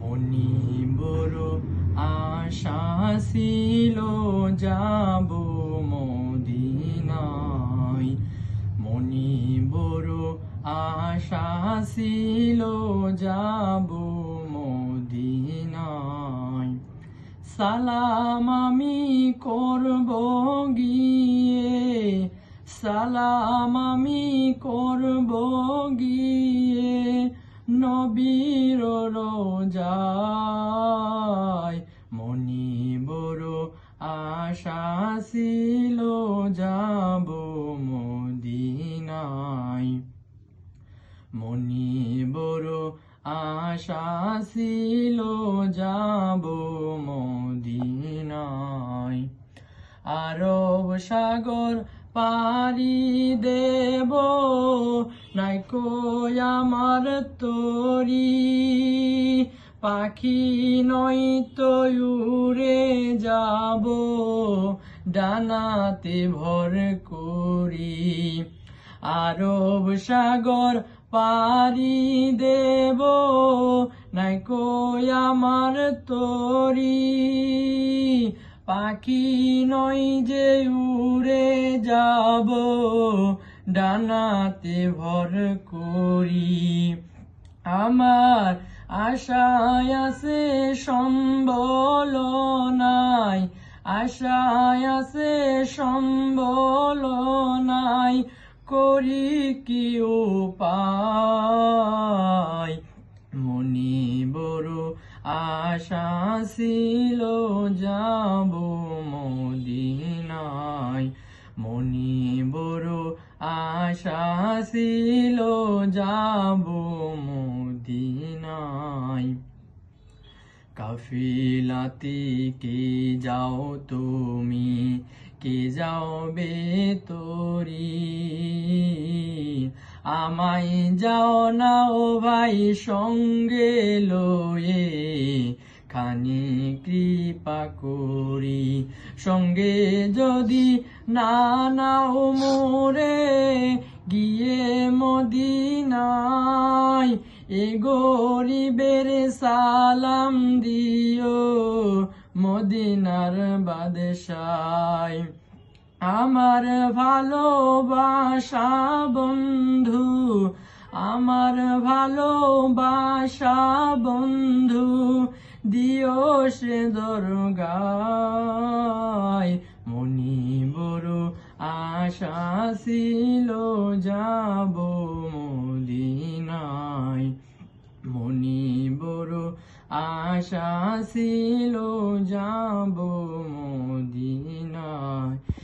মনি বড় আশা ছিল যাব মদিনায়। মনি বড় আশা ছিল যাব মদিনায়। সালাম আমি করব গিয়ে, সালাম আমি করব গিয়ে নবীর রোজায়। মনি বড় আশা ছিল যাব মদিনায়। মনি বড় আশা ছিল যাব মদিনায়। আরব সাগর পাড়ি দেব, নাইকো আমার তরি। পাখি নয়তো উড়ে যাব, ডানাতে ভর করি। আরব সাগর পাড়ি দেব, নাইকো আমার তরি। পাখি নই যে উড়ে যাব, ডানাতে ভর করি। আমার আশায় আছে সম্বল নাই, আশায় আছে সম্বল নাই, করি কি উপায়। মনি বড় আশা ছিল যাব মদিনায়। মনি বড় আশা ছিল যাব মদিনায়। কাফিলাতে কে যাও তুমি, কে যাবে তরি। আমায় যাও না ও ভাই সঙ্গে লয়ে, খানি কৃপা করি। সঙ্গে যদি না নাও মোরে, গিয়ে মদিনায় এ গরিবের সালাম দিও মদিনার বাদশায়। আমার ভালোবাসা বন্ধু, আমার ভালোবাসা বন্ধু, দিও সে দরগায়। মনি বড় আশা ছিল যাব মদিনায়। মনি বড় আশা ছিল যাব